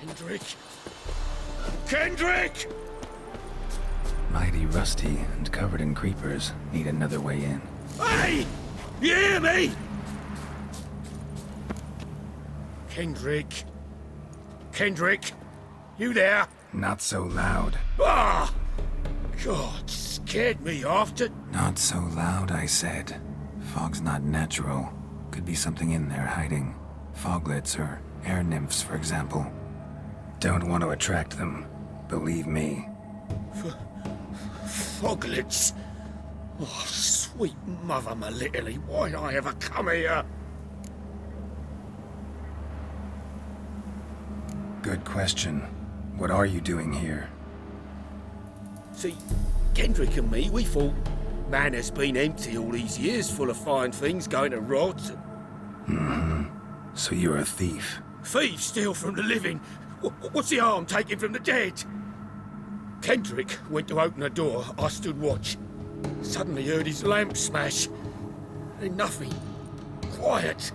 Kendrick! Kendrick! Mighty rusty and covered in creepers. Need another way in. Hey! You hear me? Kendrick? Kendrick? You there? Not so loud. Ah! God, scared me off to... Not so loud, I said. Fog's not natural. Could be something in there hiding. Foglets or air nymphs, for example. Don't want to attract them. Believe me. Foglets? Oh, sweet mother, my little, why'd I ever come here? Good question. What are you doing here? See, Kendrick and me, we thought man has been empty all these years, full of fine things going to rot. So you're a thief? Thieves steal from the living. What's the harm taking from the dead? Kendrick went to open the door. I stood watch. Suddenly heard his lamp smash. Then nothing. Quiet.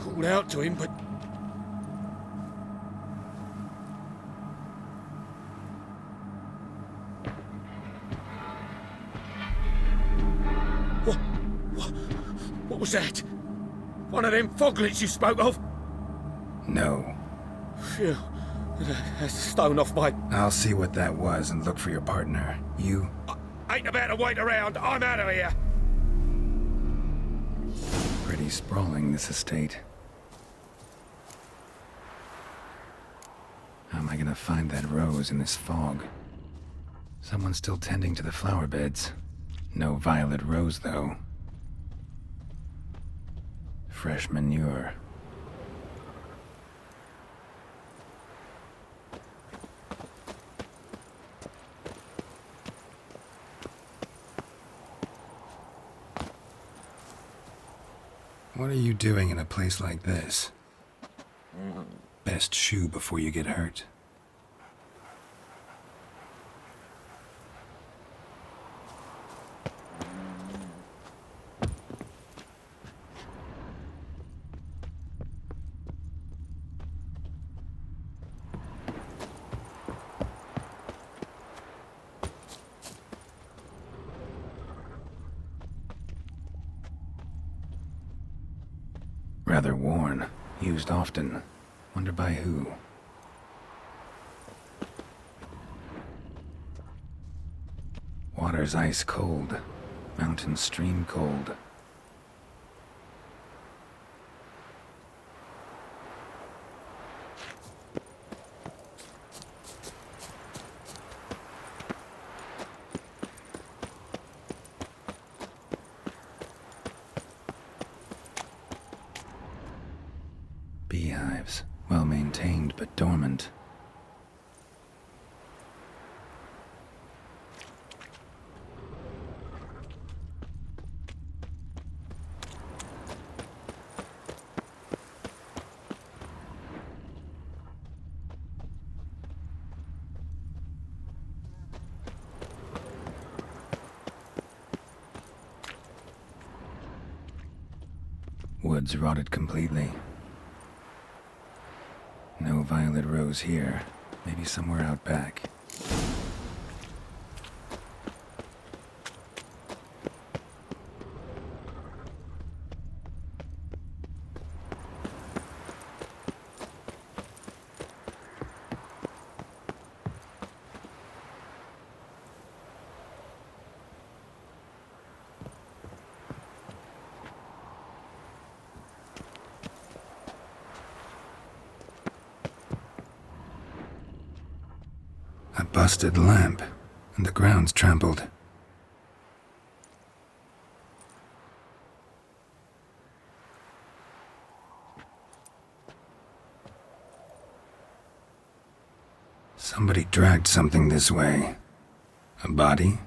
Called out to him, but... What was that? One of them foglets you spoke of? No. Phew. That's stone off my... I'll see what that was and look for your partner. You? Ain't about to wait around. I'm out of here. Pretty sprawling, this estate. How am I gonna find that rose in this fog? Someone's still tending to the flower beds. No violet rose, though. Fresh manure. What are you doing in a place like this? Best shoe before you get hurt. Rather worn. Used often. Wonder by who. Water's ice cold. Mountain stream cold. Beehives. Well maintained, but dormant. Woods rotted completely. No violet rose here. Maybe somewhere out back. A busted lamp, and the ground's trampled. Somebody dragged something this way. A body?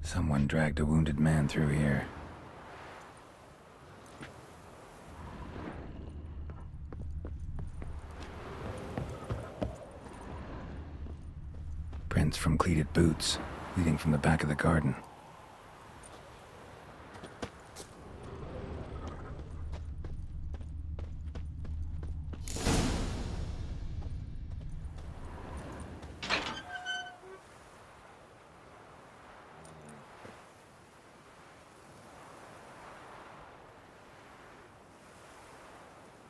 Someone dragged a wounded man through here. from cleated boots, leading from the back of the garden.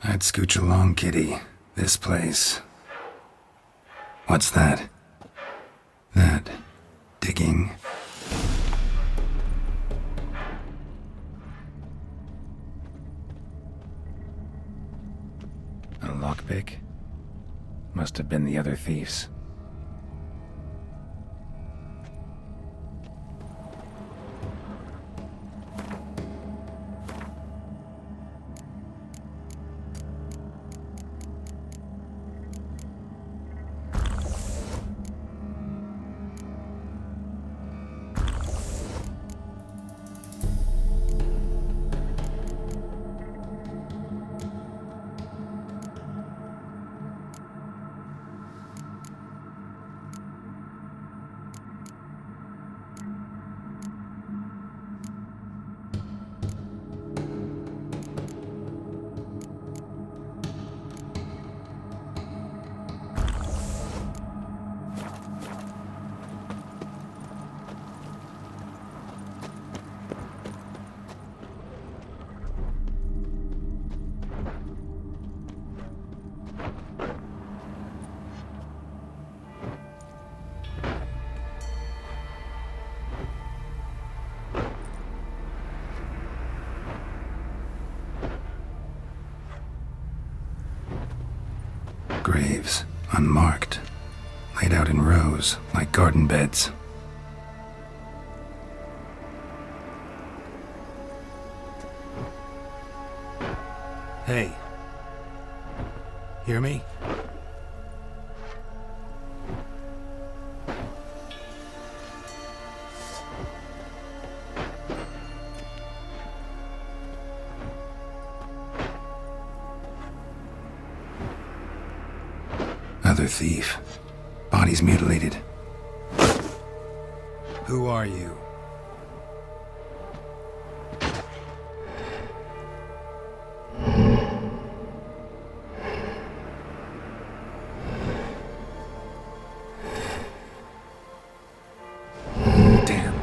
I'd scooch along, kitty. This place. What's that? That... digging? A lockpick? Must have been the other thieves. Graves, unmarked, laid out in rows like garden beds. Hey. Hear me? Another thief. Bodies mutilated. Who are you? Damn.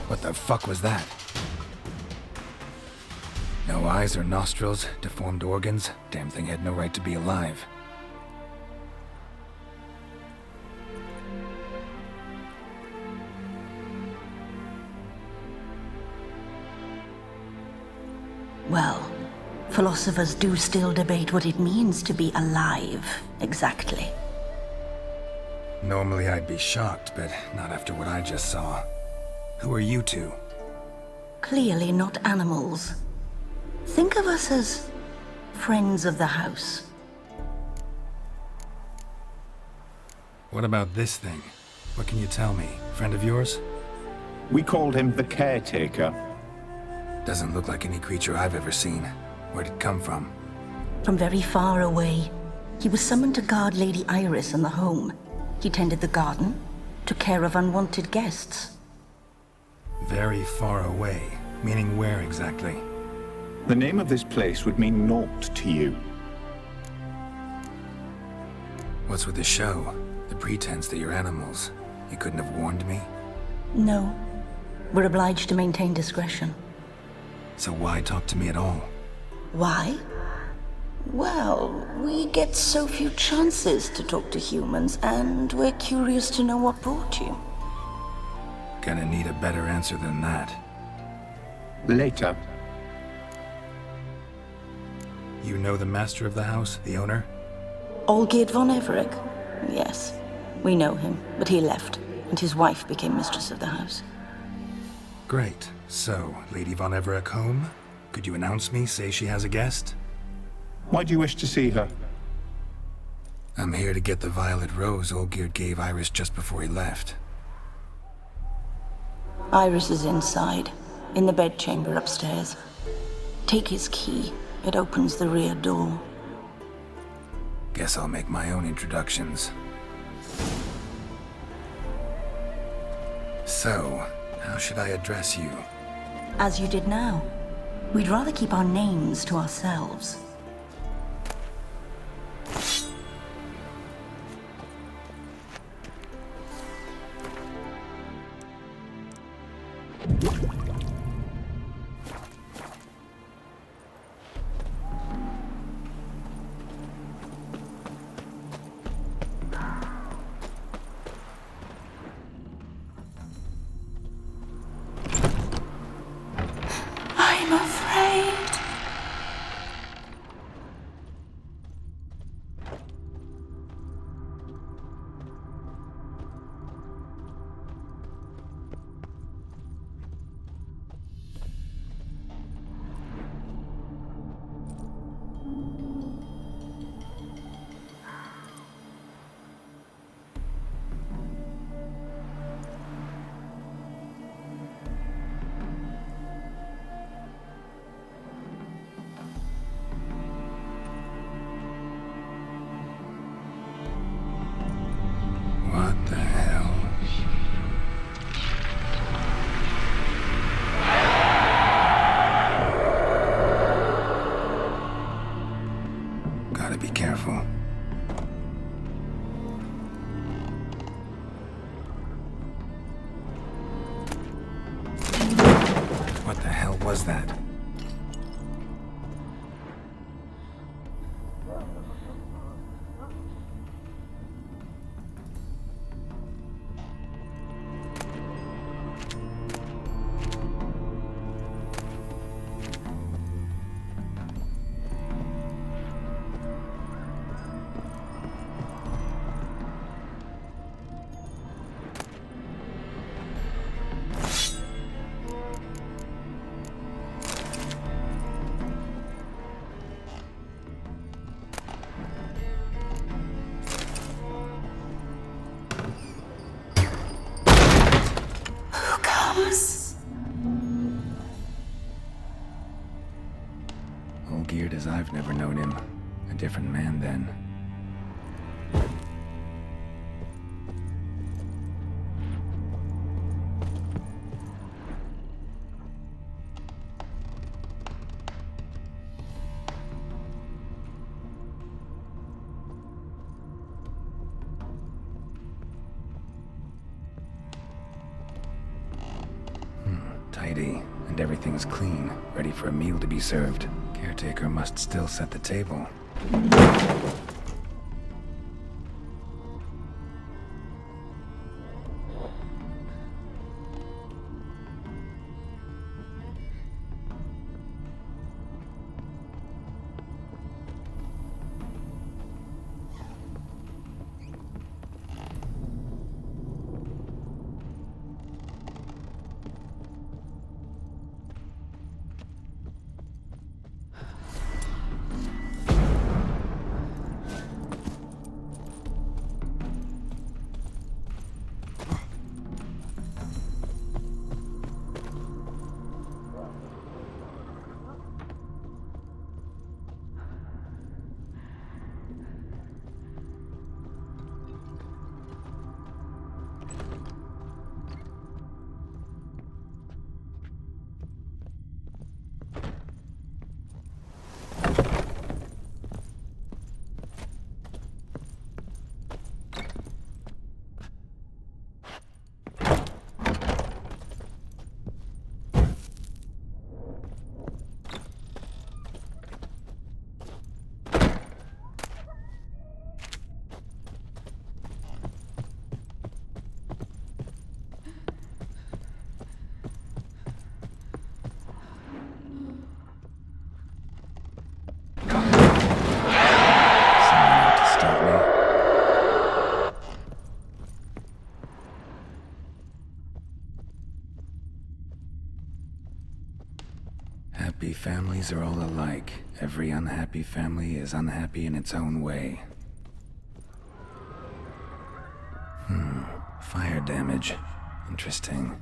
What the fuck was that? No eyes or nostrils, deformed organs. Damn thing had no right to be alive. Well, philosophers do still debate what it means to be alive, exactly. Normally I'd be shocked, but not after what I just saw. Who are you two? Clearly not animals. Think of us as friends of the house. What about this thing? What can you tell me? Friend of yours? We called him the Caretaker. Doesn't look like any creature I've ever seen. Where'd it come from? From very far away. He was summoned to guard Lady Iris and the home. He tended the garden, took care of unwanted guests. Very far away. Meaning where exactly? The name of this place would mean naught to you. What's with the show? The pretense that you're animals. You couldn't have warned me? No. We're obliged to maintain discretion. So why talk to me at all? Why? Well, we get so few chances to talk to humans, and we're curious to know what brought you. Gonna need a better answer than that. Later. You know the master of the house, the owner? Olgierd von Everec? Yes. We know him, but he left, and his wife became mistress of the house. Great. So, Lady von Everec home? Could you announce me, say she has a guest? Why do you wish to see her? I'm here to get the violet rose Olgierd gave Iris just before he left. Iris is inside, in the bedchamber upstairs. Take his key. It opens the rear door. Guess I'll make my own introductions. So, how should I address you? As you did now. We'd rather keep our names to ourselves. I'm afraid. What the hell? Gotta be careful. What the hell was that? Who comes? Olgierd as I've never known him. A different man then. Tidy, and everything's clean, ready for a meal to be served. Caretaker must still set the table. Happy families are all alike. Every unhappy family is unhappy in its own way. Fire damage. Interesting.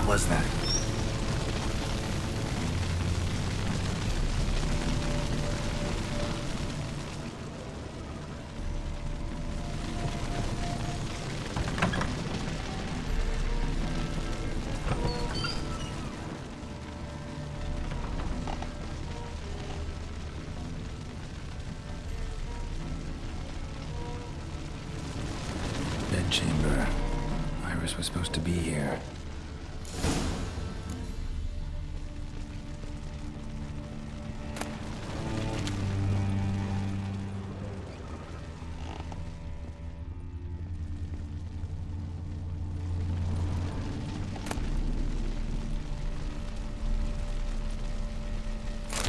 Was that? Bedchamber. Iris was supposed to be here.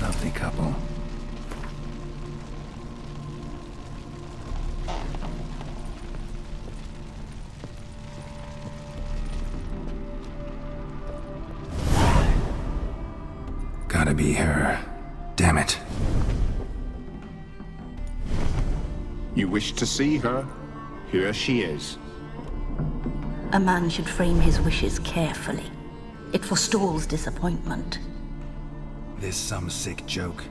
Lovely couple. Gotta be her. Damn it. You wish to see her? Here she is. A man should frame his wishes carefully. It forestalls disappointment. This some sick joke.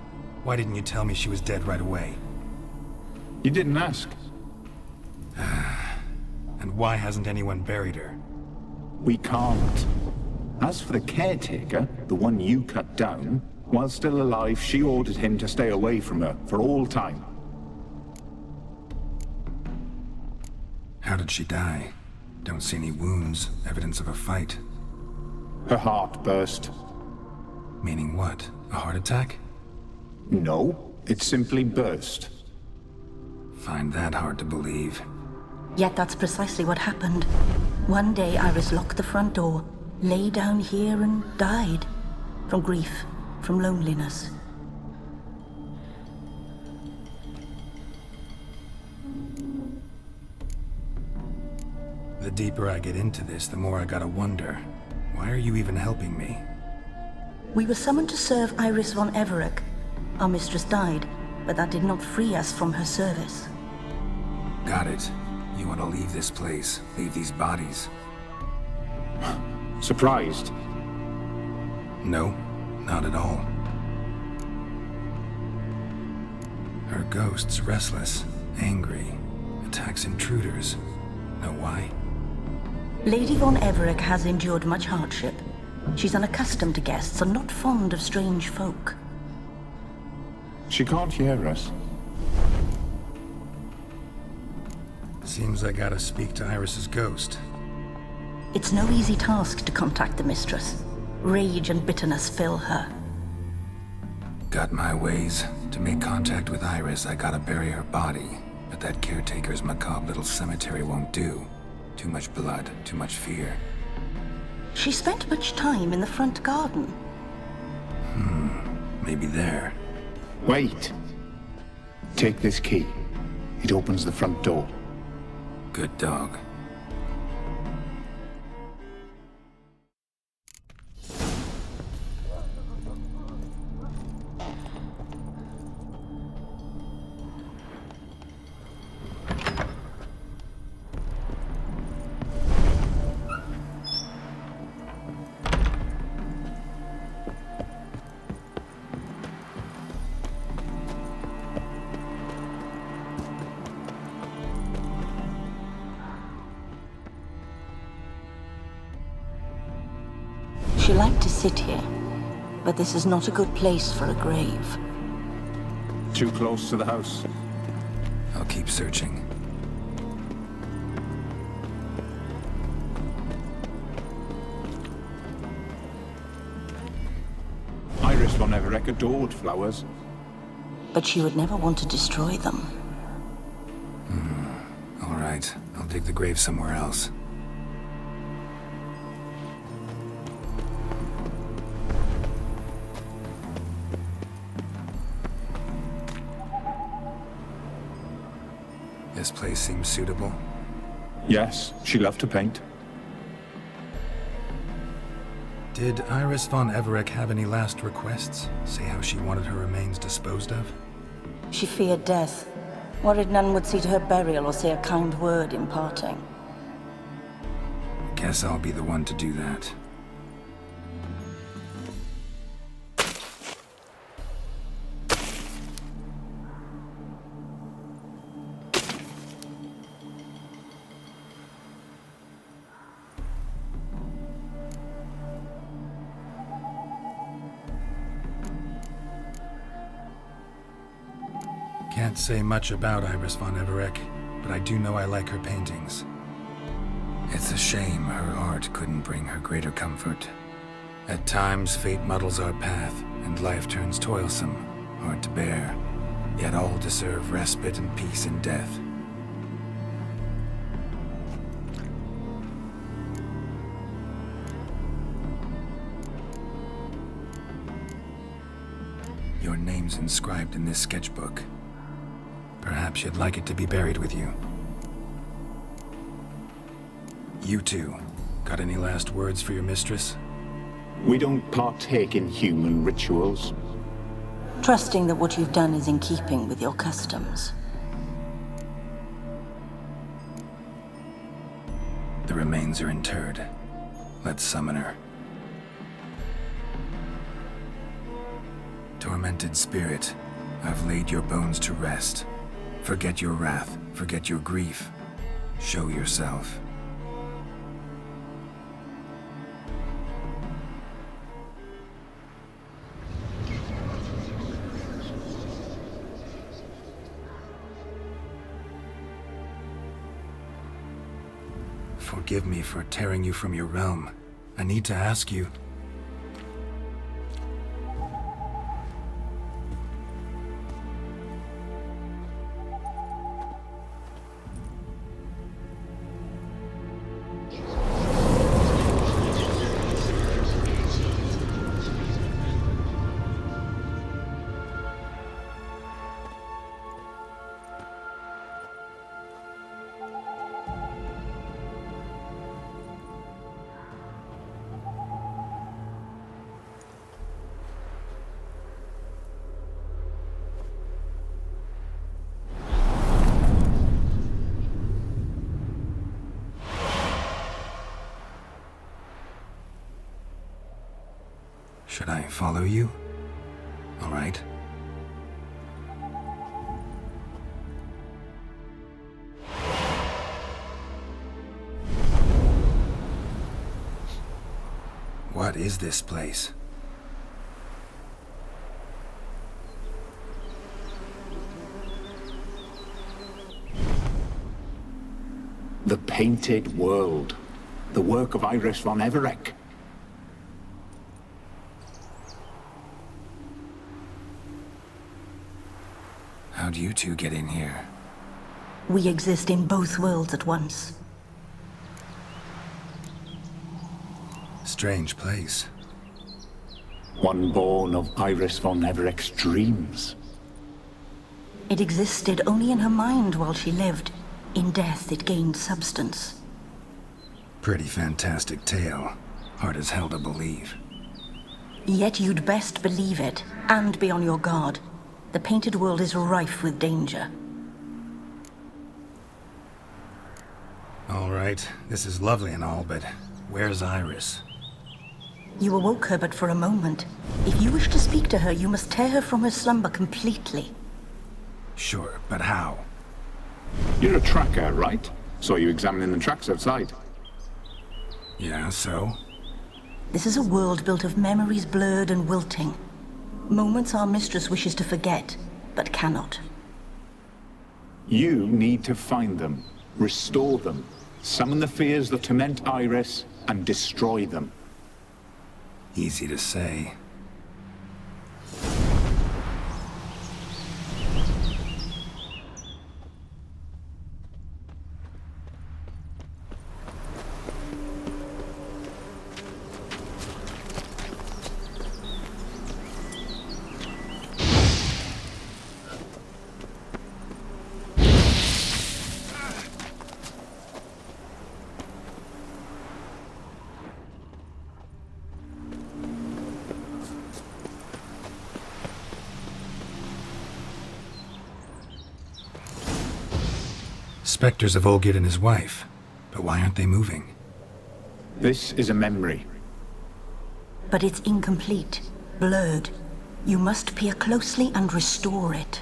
Why didn't you tell me she was dead right away? You didn't ask. And why hasn't anyone buried her? We can't. As for the caretaker, the one you cut down, while still alive, she ordered him to stay away from her for all time. How did she die? Don't see any wounds, evidence of a fight. Her heart burst. Meaning what? A heart attack? No, it simply burst. Find that hard to believe. Yet that's precisely what happened. One day Iris locked the front door, lay down here and died. From grief, from loneliness. The deeper I get into this, the more I gotta wonder. Why are you even helping me? We were summoned to serve Iris von Everec. Our mistress died, but that did not free us from her service. Got it. You want to leave this place, leave these bodies? Surprised? No, not at all. Her ghost's restless, angry, attacks intruders. Know why? Lady von Everett has endured much hardship. She's unaccustomed to guests and not fond of strange folk. She can't hear us. Seems I gotta speak to Iris's ghost. It's no easy task to contact the mistress. Rage and bitterness fill her. Got my ways. To make contact with Iris, I gotta bury her body. But that caretaker's macabre little cemetery won't do. Too much blood, too much fear. She spent much time in the front garden. Maybe there. Wait. Take this key. It opens the front door. Good dog. She liked to sit here, but this is not a good place for a grave. Too close to the house. I'll keep searching. Iris von Everett adored flowers. But she would never want to destroy them. All right, I'll dig the grave somewhere else. This place seems suitable. Yes, she loved to paint. Did Iris von Everett have any last requests? Say how she wanted her remains disposed of? She feared death, worried none would see to her burial or say a kind word in parting. Guess I'll be the one to do that. Can't say much about Iris von Everett, but I do know I like her paintings. It's a shame her art couldn't bring her greater comfort. At times, fate muddles our path, and life turns toilsome, hard to bear. Yet all deserve respite and peace in death. Your name's inscribed in this sketchbook. Perhaps you'd like it to be buried with you. You two, got any last words for your mistress? We don't partake in human rituals. Trusting that what you've done is in keeping with your customs. The remains are interred. Let's summon her. Tormented spirit, I've laid your bones to rest. Forget your wrath, forget your grief. Show yourself. Forgive me for tearing you from your realm. I need to ask you. Should I follow you? All right. What is this place? The Painted World. The work of Iris von Everec. How'd you two get in here? We exist in both worlds at once. Strange place. One born of Iris von Everec's dreams. It existed only in her mind while she lived. In death, it gained substance. Pretty fantastic tale. Hard as hell to believe. Yet you'd best believe it, and be on your guard. The Painted World is rife with danger. All right, this is lovely and all, but where's Iris? You awoke her but for a moment. If you wish to speak to her, you must tear her from her slumber completely. Sure, but how? You're a tracker, right? Saw you examining the tracks outside. Yeah, so? This is a world built of memories blurred and wilting. Moments our mistress wishes to forget, but cannot. You need to find them, restore them, summon the fears that torment Iris, and destroy them. Easy to say. Spectres of Olgid and his wife. But why aren't they moving? This is a memory. But it's incomplete, blurred. You must peer closely and restore it.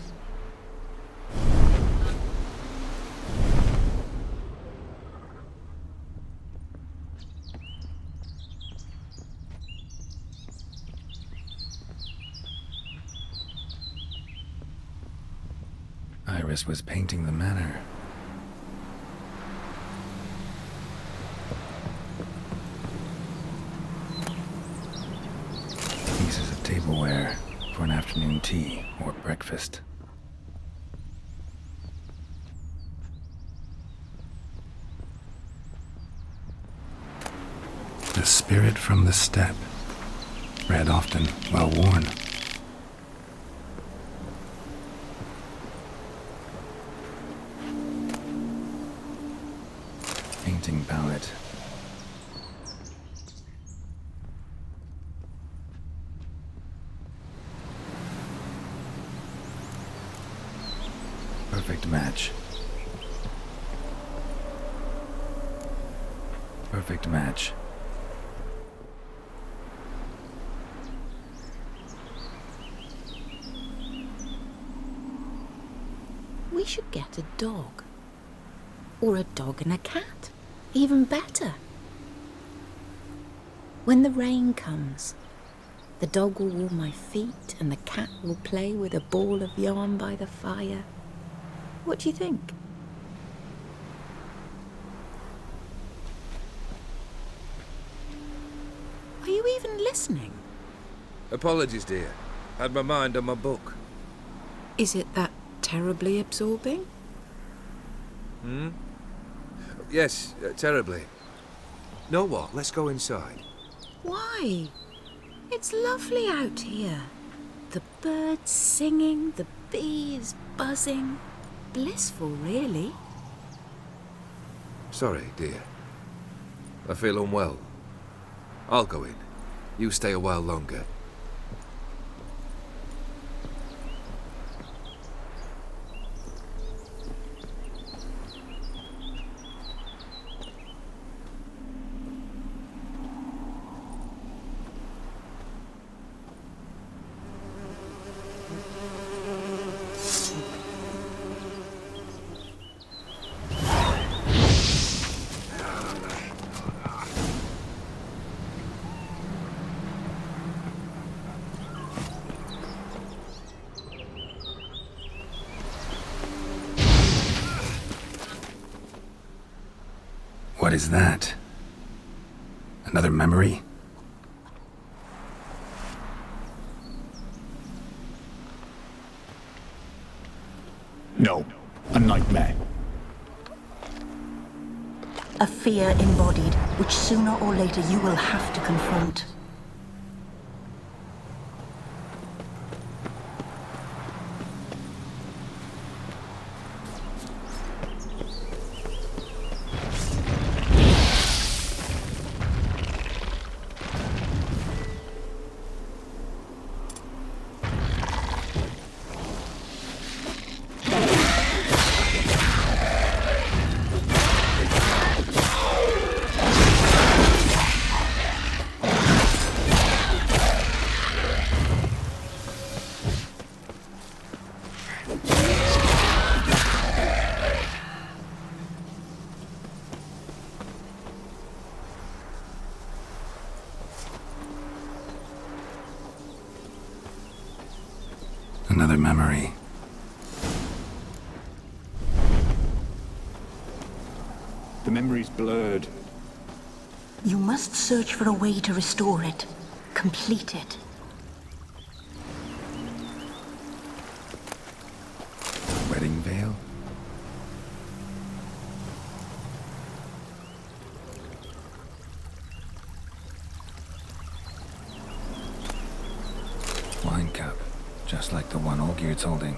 Iris was painting the manor. Pieces of tableware for an afternoon tea or breakfast. The spirit from the steppe. Read often, well worn. Painting palette. Perfect match. Perfect match. We should get a dog. Or a dog and a cat. Even better. When the rain comes, the dog will warm my feet and the cat will play with a ball of yarn by the fire. What do you think? Are you even listening? Apologies, dear. Had my mind on my book. Is it that terribly absorbing? Yes, terribly. Know what? Let's go inside. Why? It's lovely out here. The birds singing, the bees buzzing. Blissful, really. Sorry, dear. I feel unwell. I'll go in. You stay a while longer. What is that? Another memory? No, a nightmare. A fear embodied, which sooner or later you will have to confront. Another memory. The memory's blurred. You must search for a way to restore it. Complete it. Wedding veil? Wine cup, just like the one Olgierd's holding.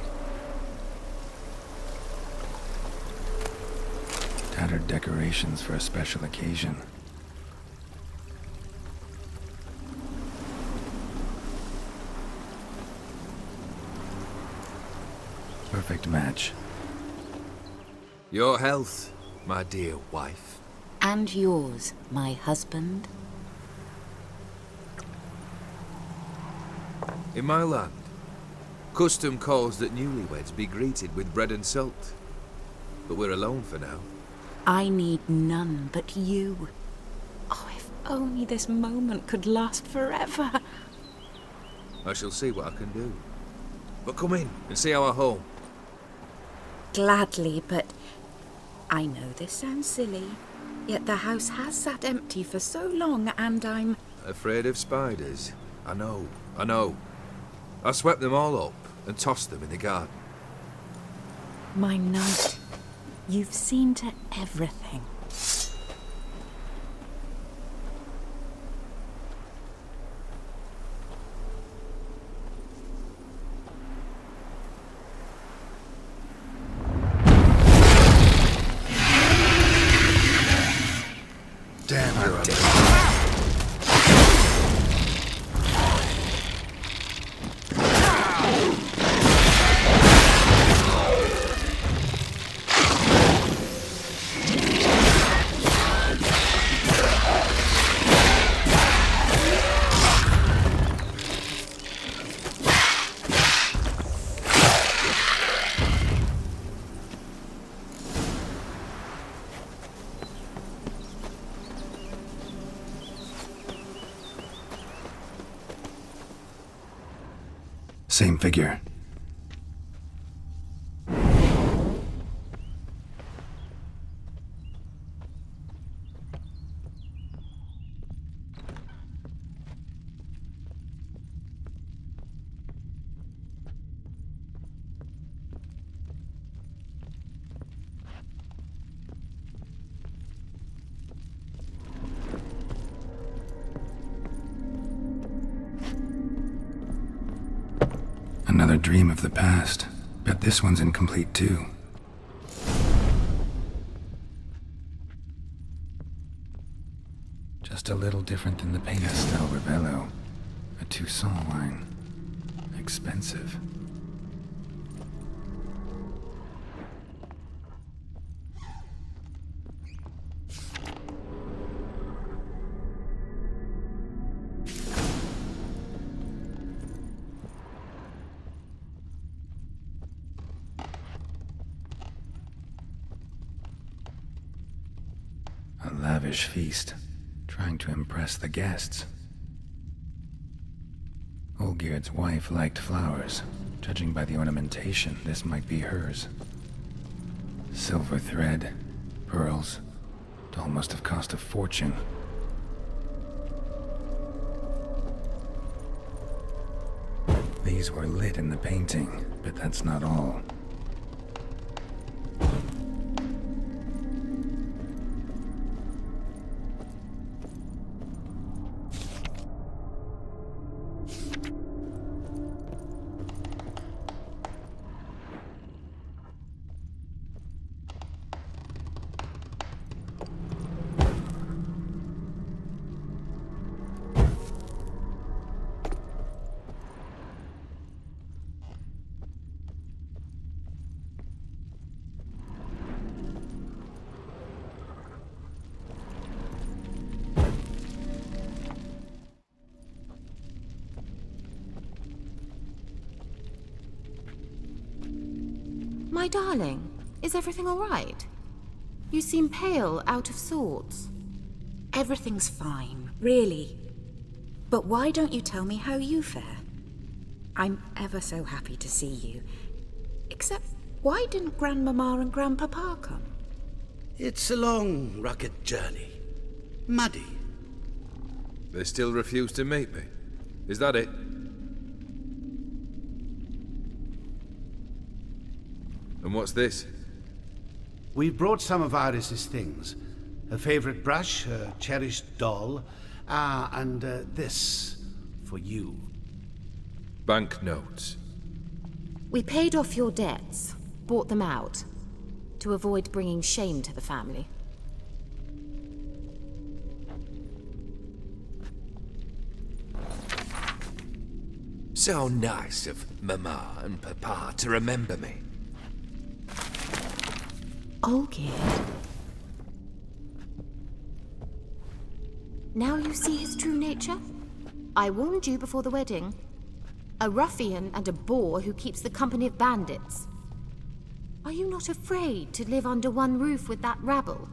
Tattered decorations for a special occasion. Perfect match. Your health, my dear wife. And yours, my husband. In my land, custom calls that newlyweds be greeted with bread and salt. But we're alone for now. I need none but you. Oh, if only this moment could last forever. I shall see what I can do. But come in and see our home. Gladly, but I know this sounds silly, yet the house has sat empty for so long and I'm... Afraid of spiders? I know. I swept them all up and tossed them in the garden. My knight, you've seen to everything. Damn, you're a... Same figure. Another dream of the past. Bet this one's incomplete too. Just a little different than the paint. Castel Rebello. A Toussaint wine. Expensive. A lavish feast, trying to impress the guests. Olgierd's wife liked flowers. Judging by the ornamentation, this might be hers. Silver thread, pearls, Doll must have cost a fortune. These were lit in the painting, but that's not all. My darling, is everything all right? You seem pale, out of sorts. Everything's fine, really. But why don't you tell me how you fare? I'm ever so happy to see you. Except, why didn't Grandmama and Grandpapa come? It's a long, rugged journey. Muddy. They still refuse to meet me. Is that it? And what's this? We've brought some of Iris's things. Her favorite brush, her cherished doll, and this for you. Banknotes. We paid off your debts, bought them out, to avoid bringing shame to the family. So nice of Mama and Papa to remember me. Olgerd. Now you see his true nature? I warned you before the wedding. A ruffian and a boor who keeps the company of bandits. Are you not afraid to live under one roof with that rabble?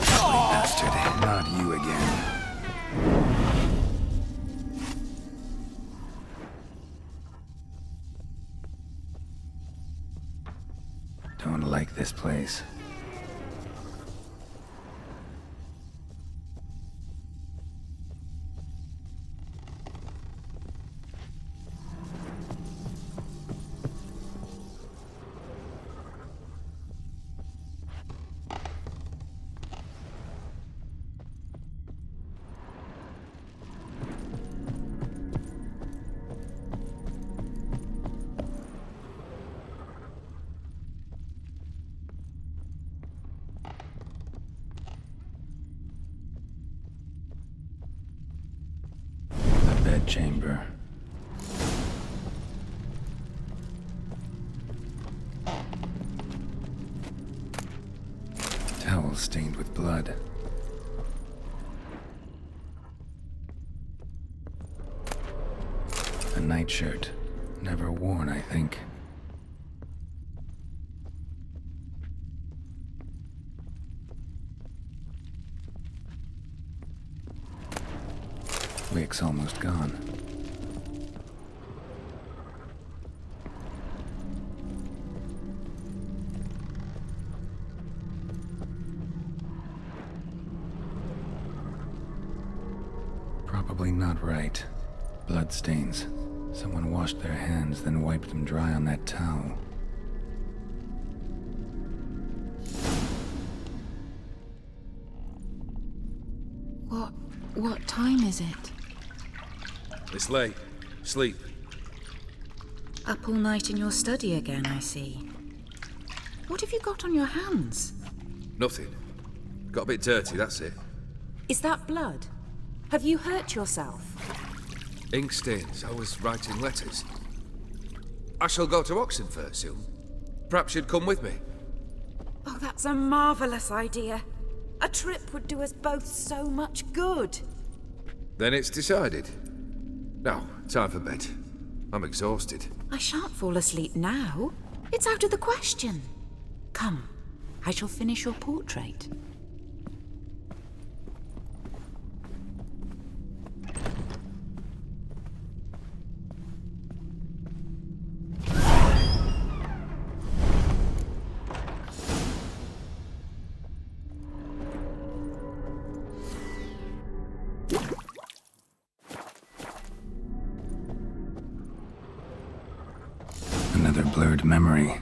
Bastard, not you again. Don't like this place. Chamber. Towel stained with blood. A nightshirt. Never worn, I think. Wick's almost gone. Probably not right. Bloodstains. Someone washed their hands, then wiped them dry on that towel. What time is it? It's late. Sleep. Up all night in your study again, I see. What have you got on your hands? Nothing. Got a bit dirty, that's it. Is that blood? Have you hurt yourself? Ink stains. I was writing letters. I shall go to Oxenfurt soon. Perhaps you'd come with me. Oh, that's a marvelous idea. A trip would do us both so much good. Then it's decided. Now, time for bed. I'm exhausted. I shan't fall asleep now. It's out of the question. Come, I shall finish your portrait. Another blurred memory.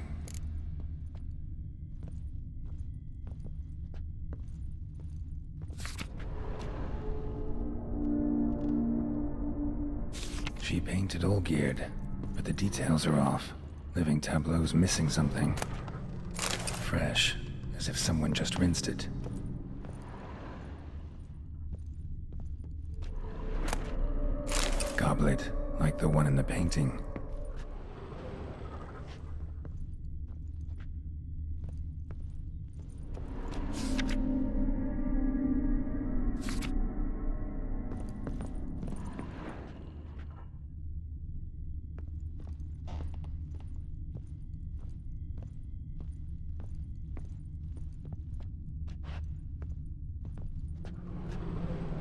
She painted Olgierd, but the details are off. Living tableau's missing something. Fresh, as if someone just rinsed it. Goblet, like the one in the painting.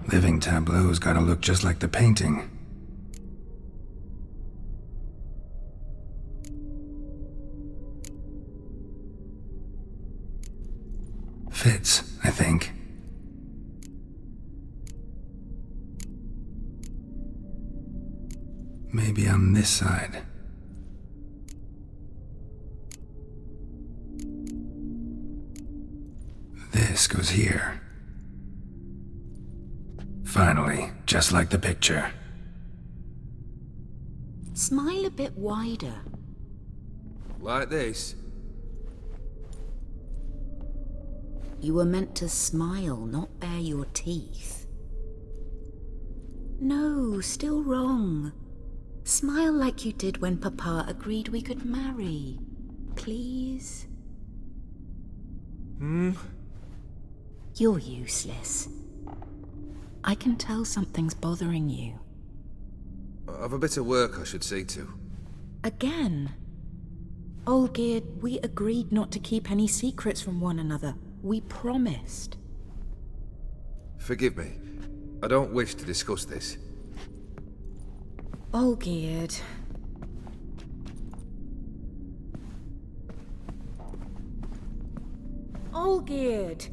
Living tableau's gotta look just like the painting. Fits, I think. Maybe on this side. This goes here. Finally, just like the picture. Smile a bit wider. Like this? You were meant to smile, not bare your teeth. No, still wrong. Smile like you did when Papa agreed we could marry. Please? You're useless. I can tell something's bothering you. I've a bit of work I should see to. Again? Olgierd, we agreed not to keep any secrets from one another. We promised. Forgive me. I don't wish to discuss this. Olgierd. Olgierd!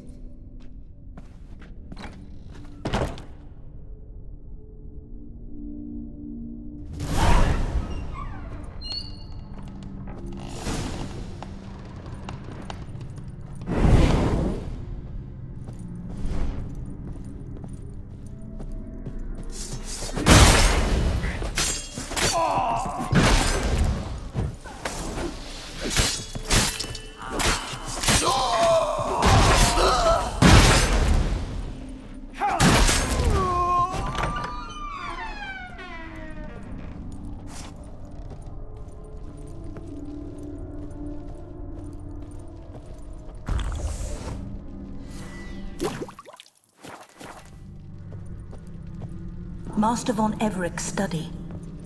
Master von Everett's study.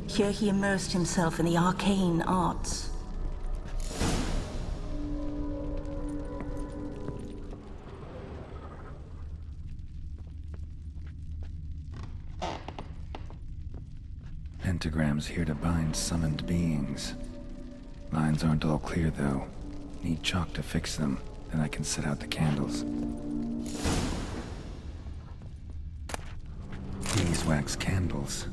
Here he immersed himself in the arcane arts. Pentagrams here to bind summoned beings. Lines aren't all clear, though. Need chalk to fix them, then I can set out the candles. Beeswax candles.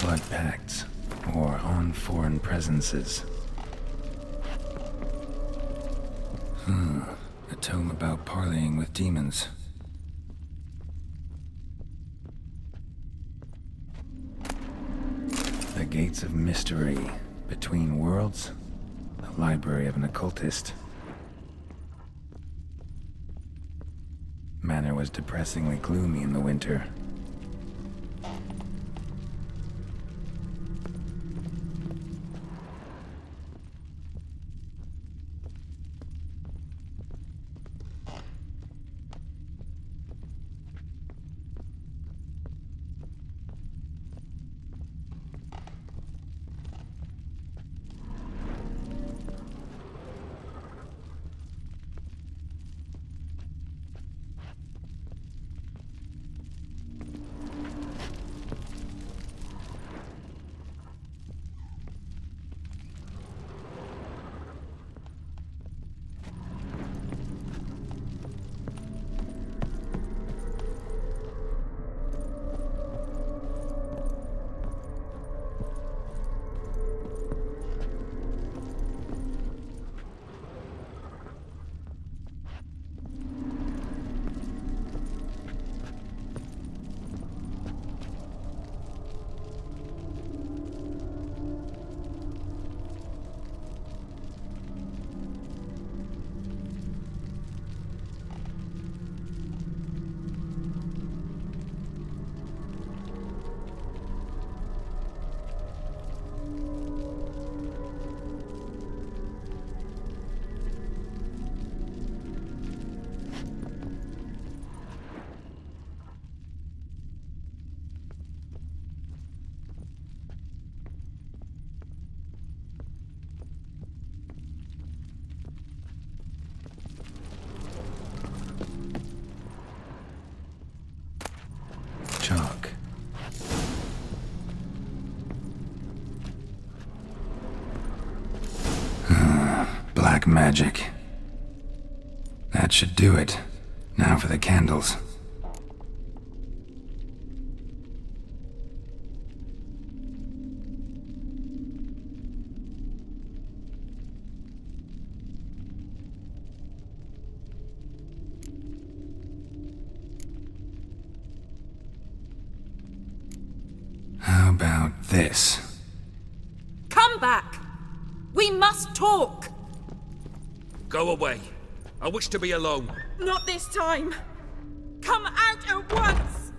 Blood pacts, or on foreign presences. A tome about parleying with demons. The Gates of Mystery, Between Worlds, the Library of an Occultist. Manor was depressingly gloomy in the winter. black magic. That should do it. Now for the candles. How about this? Come back! We must talk! Go away. I wish to be alone. Not this time! Come out at once!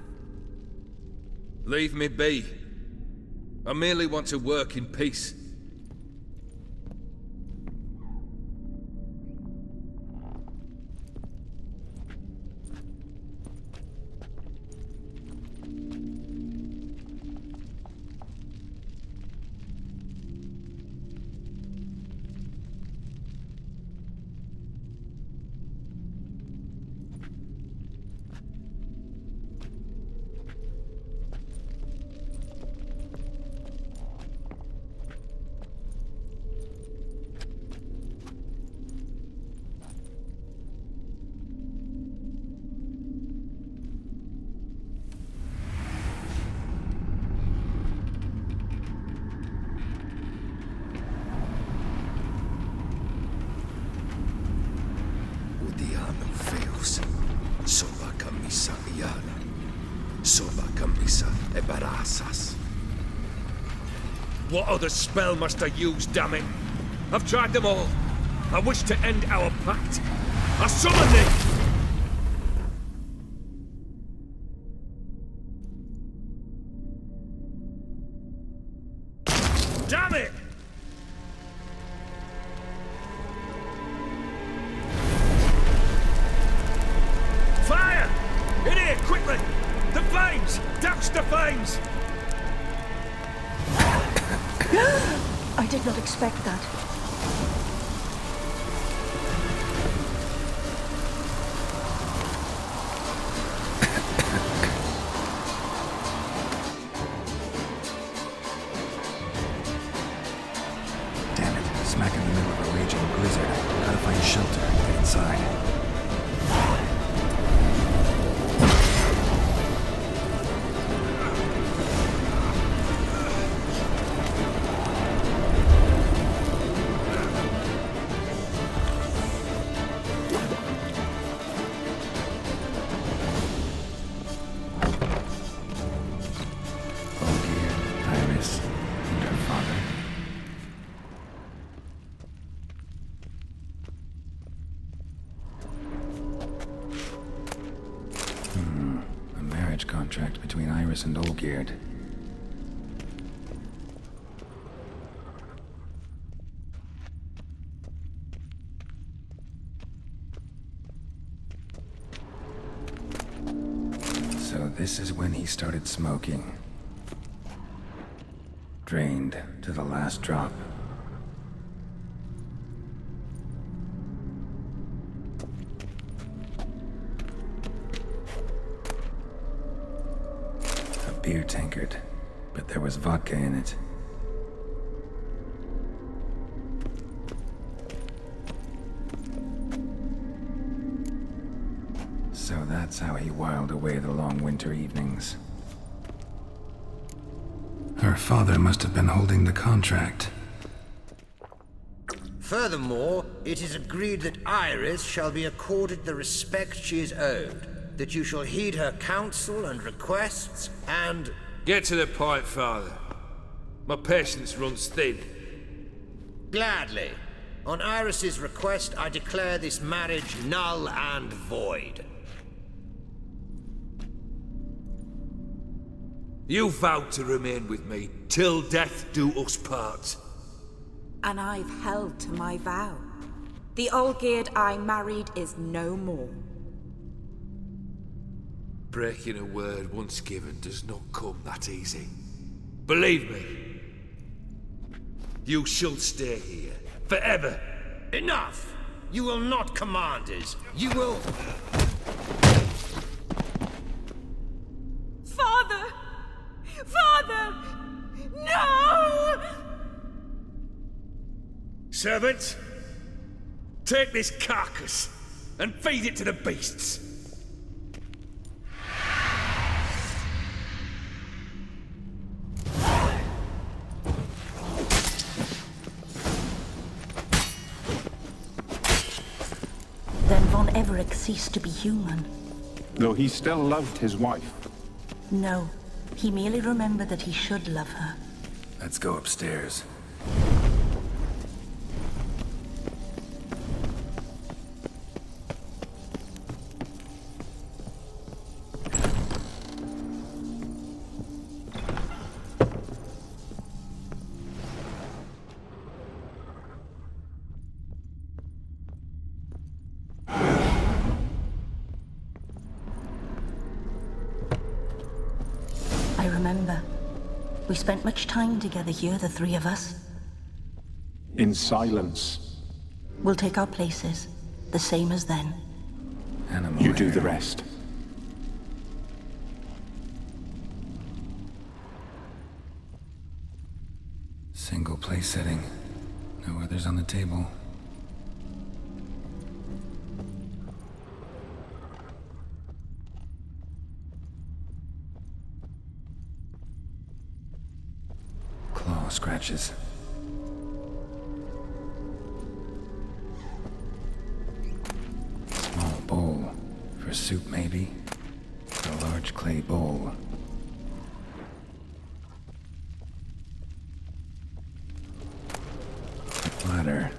Leave me be. I merely want to work in peace. Soba camisa iana. Soba camisa e barasas. What other spell must I use, damn it? I've tried them all. I wish to end our pact. I summon thee! Damn it! Fire! In here, quickly! The flames! Douse the flames! I did not expect that. Damn it, smack in the middle of a raging blizzard. Gotta find shelter and get inside. Contract between Iris and Olgierd. So this is when he started smoking. Drained to the last drop. Beer tankard, but there was vodka in it. So that's how he whiled away the long winter evenings. Her father must have been holding the contract. Furthermore, it is agreed that Iris shall be accorded the respect she is owed. That you shall heed her counsel and requests, and... Get to the point, Father. My patience runs thin. Gladly. On Iris's request, I declare this marriage null and void. You vowed to remain with me till death do us part. And I've held to my vow. The Olgierd I married is no more. Breaking a word once given does not come that easy. Believe me. You shall stay here. Forever. Enough! You will not command us. You will... Father! Father! No! Servants, Take this carcass and feed it to the beasts. Then Von Everett ceased to be human. Though he still loved his wife. No, he merely remembered that he should love her. Let's go upstairs. I remember. We spent much time together here, the three of us. In silence. We'll take our places, the same as then. Animal You do hair. the rest. Single place setting. No others on the table. Claw scratches. Small bowl. For soup, maybe? A large clay bowl. Ladder.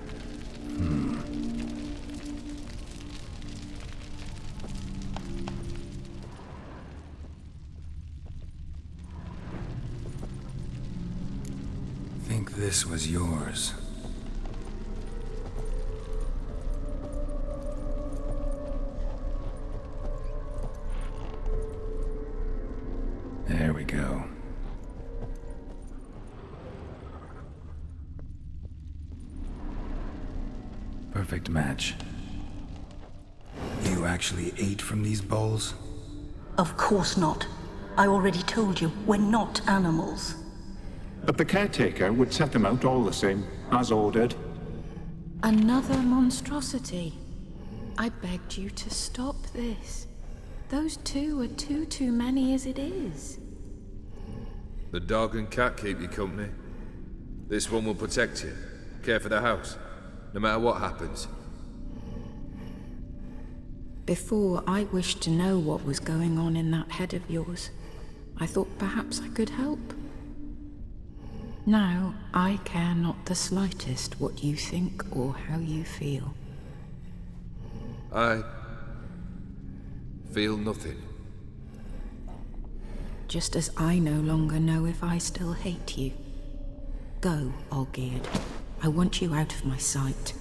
Think this was yours. There we go. Perfect match. You actually ate from these bowls? Of course not. I already told you, we're not animals. But the caretaker would set them out all the same, as ordered. Another monstrosity. I begged you to stop this. Those two are too many as it is. The dog and cat keep you company. This one will protect you, care for the house, no matter what happens. Before, I wished to know what was going on in that head of yours. I thought perhaps I could help. Now, I care not the slightest what you think or how you feel. I feel nothing. Just as I no longer know if I still hate you. Go, Olgierd. I want you out of my sight.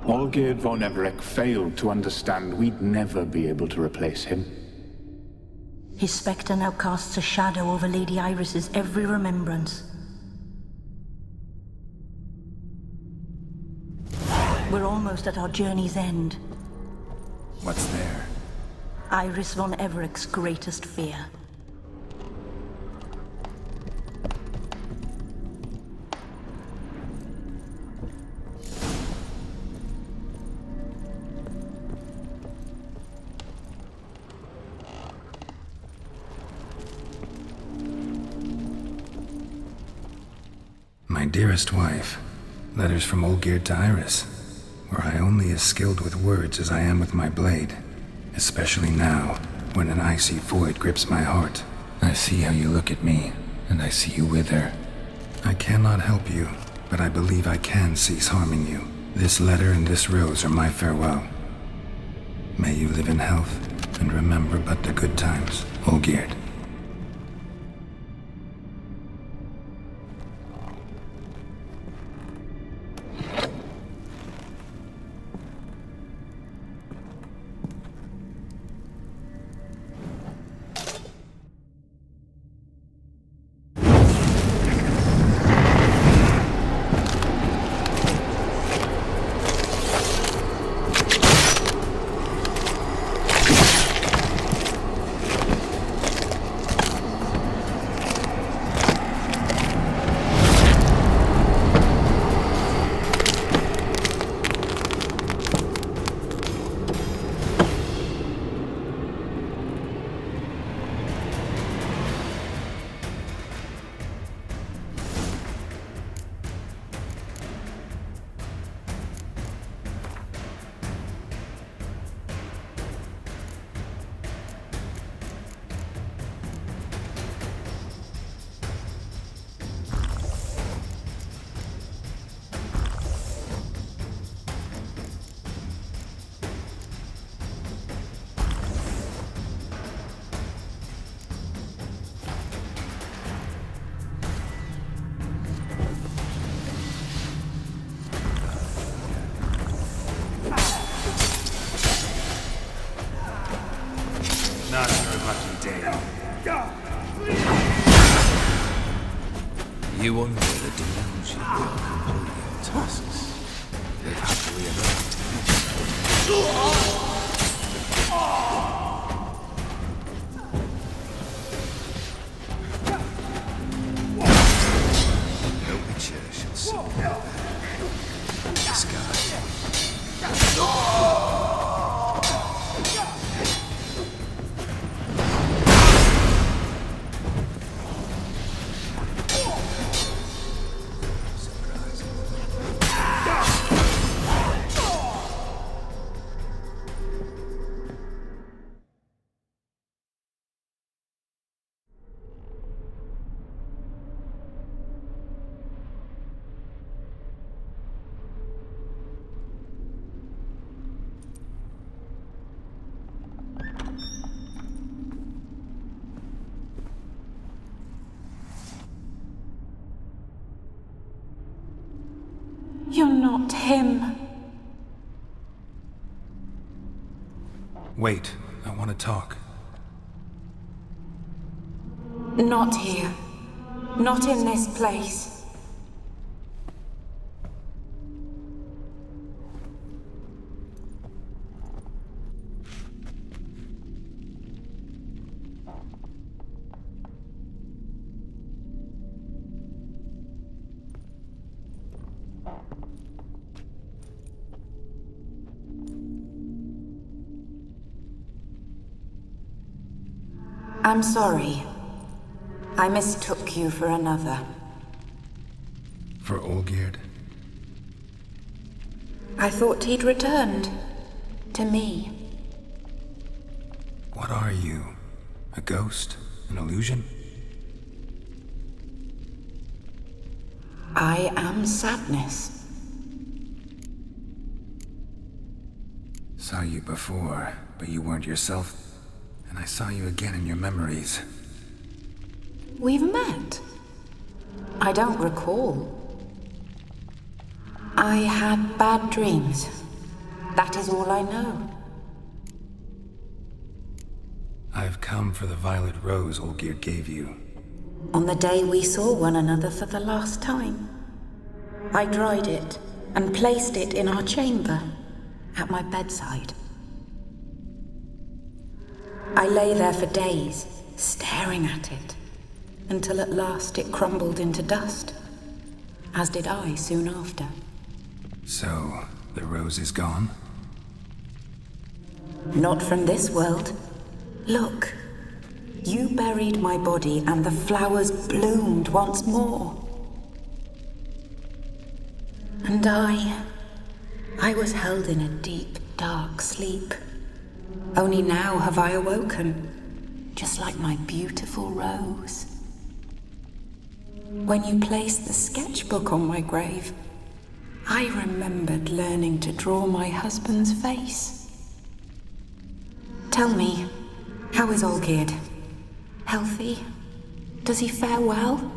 Olgierd von Everett failed to understand we'd never be able to replace him. His spectre now casts a shadow over Lady Iris's every remembrance. We're almost at our journey's end. What's there? Iris von Everett's greatest fear. My dearest wife, letters from Olgierd to Iris, where I only as skilled with words as I am with my blade, especially now, when an icy void grips my heart. I see how you look at me, and I see you wither. I cannot help you, but I believe I can cease harming you. This letter and this rose are my farewell. May you live in health, and remember but the good times, Olgierd. You under the delusion you'll complete your tasks. They've happily arrived. No witcher shall see the sky. You're not him. Wait, I want to talk. Not here. Not in this place. I'm sorry. I mistook you for another. For Olgierd? I thought he'd returned. To me. What are you? A ghost? An illusion? I am sadness. Saw you before, but you weren't yourself. And I saw you again in your memories. We've met. I don't recall. I had bad dreams. That is all I know. I've come for the violet rose Olgierd gave you. On the day we saw one another for the last time, I dried it and placed it in our chamber, at my bedside. I lay there for days, staring at it, until at last it crumbled into dust, as did I soon after. So, the rose is gone? Not from this world. Look, you buried my body and the flowers bloomed once more. And I was held in a deep, dark sleep. Only now have I awoken, just like my beautiful rose. When you placed the sketchbook on my grave, I remembered learning to draw my husband's face. Tell me, how is Olgierd? Healthy? Does he fare well?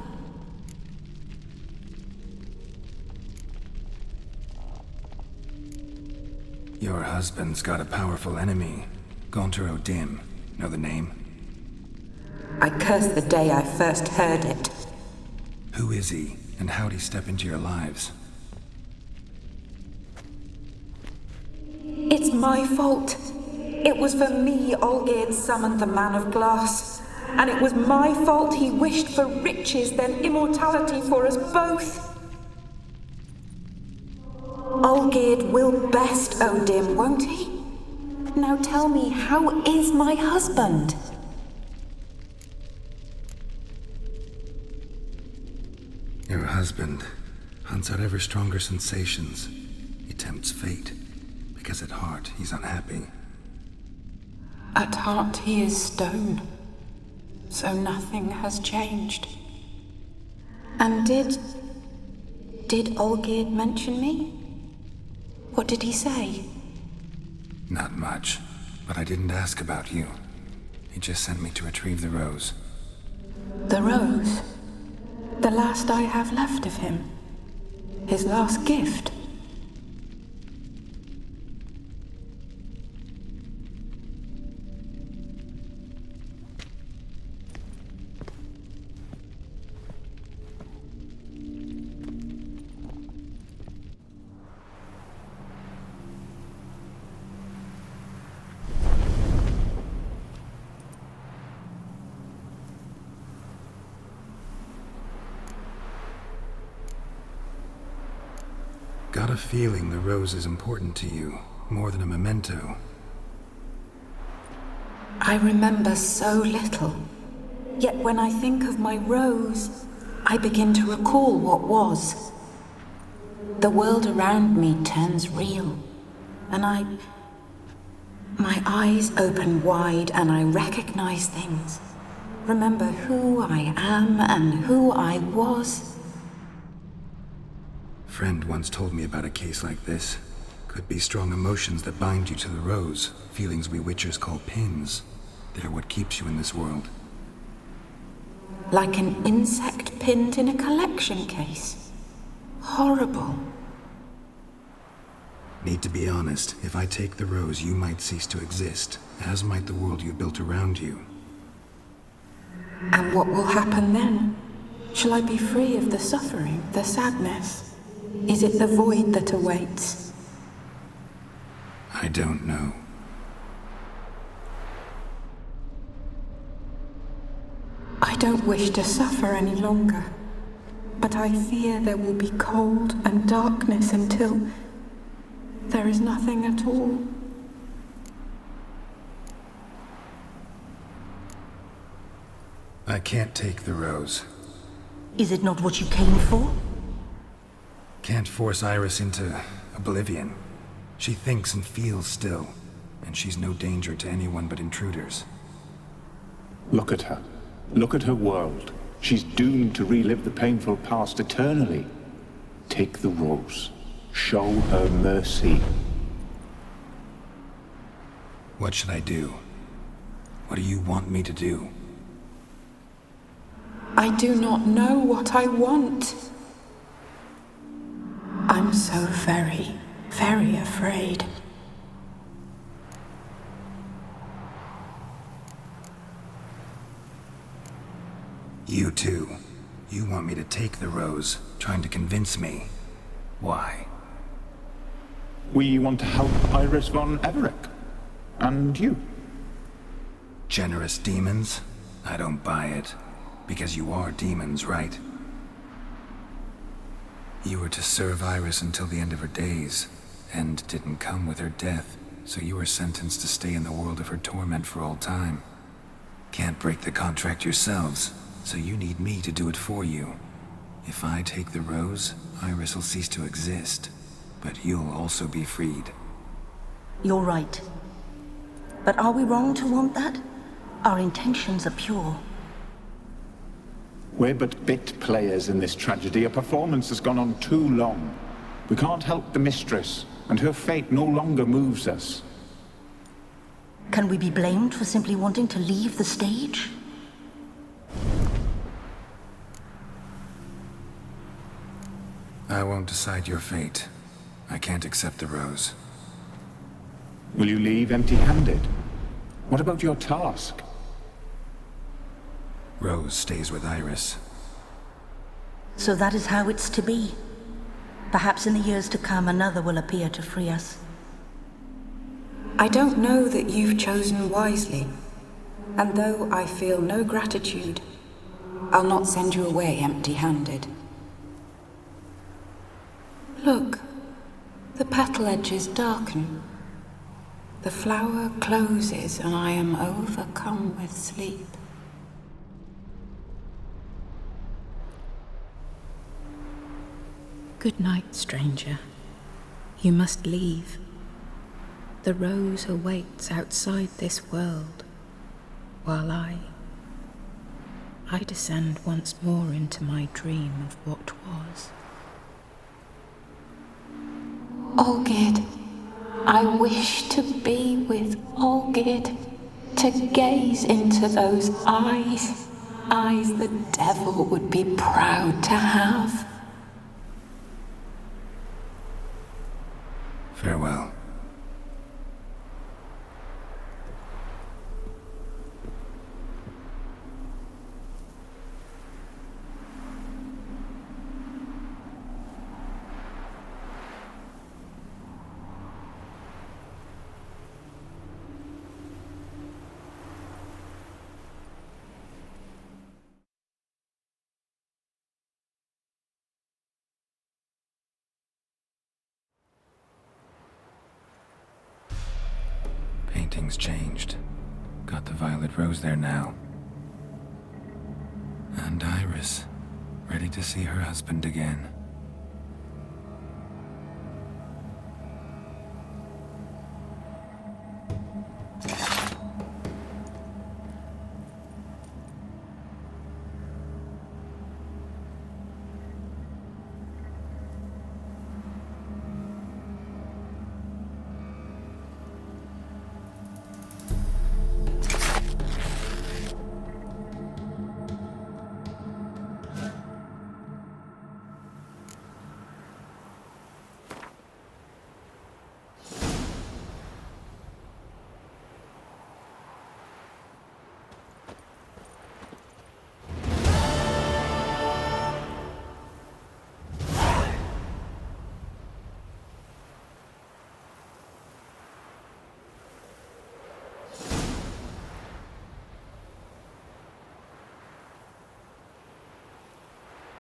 Your husband's got a powerful enemy. Gaunter O'Dim. Know the name? I curse the day I first heard it. Who is he, and how'd he step into your lives? It's my fault. It was for me Olgierd summoned the Man of Glass. And it was my fault he wished for riches, then immortality for us both. Olgierd will best O'Dim, won't he? Now tell me, how is my husband? Your husband hunts out ever stronger sensations. He tempts fate, because at heart he's unhappy. At heart he is stone, so nothing has changed. And did Olgierd mention me? What did he say? Not much, but I didn't ask about you. He just sent me to retrieve the rose. The rose? The last I have left of him? His last gift? got a feeling the rose is important to you, more than a memento. I remember so little. Yet when I think of my rose, I begin to recall what was. The world around me turns real, and my eyes open wide and I recognize things. Remember who I am and who I was. Friend once told me about a case like this. Could be strong emotions that bind you to the rose, feelings we witchers call pins. They're what keeps you in this world. Like an insect pinned in a collection case. Horrible. Need to be honest, if I take the rose, you might cease to exist, as might the world you built around you. And what will happen then? Shall I be free of the suffering, the sadness? Is it the void that awaits? I don't know. I don't wish to suffer any longer, but I fear there will be cold and darkness until there is nothing at all. I can't take the rose. Is it not what you came for? Can't force Iris into oblivion. She thinks and feels still, and she's no danger to anyone but intruders. Look at her. Look at her world. She's doomed to relive the painful past eternally. Take the rose. Show her mercy. What should I do? What do you want me to do? I do not know what I want. I'm so very, very afraid. You too. You want me to take the rose, trying to convince me. Why? We want to help Iris von Everick. And you. Generous demons? I don't buy it. Because you are demons, right? You were to serve Iris until the end of her days. End didn't come with her death, so you were sentenced to stay in the world of her torment for all time. Can't break the contract yourselves, so you need me to do it for you. If I take the rose, Iris will cease to exist, but you'll also be freed. You're right. But are we wrong to want that? Our intentions are pure. We're but bit players in this tragedy. A performance has gone on too long. We can't help the mistress, and her fate no longer moves us. Can we be blamed for simply wanting to leave the stage? I won't decide your fate. I can't accept the rose. Will you leave empty-handed? What about your task? Rose stays with Iris. So that is how it's to be. Perhaps in the years to come, another will appear to free us. I don't know that you've chosen wisely, and though I feel no gratitude, I'll not send you away empty-handed. Look, the petal edges darken. The flower closes and I am overcome with sleep. Good night, stranger. You must leave. The rose awaits outside this world, while I descend once more into my dream of what was. Olgid, I wish to be with Olgid, to gaze into those eyes the devil would be proud to have. Farewell. Everything's changed. Got the violet rose there now. And Iris, ready to see her husband again.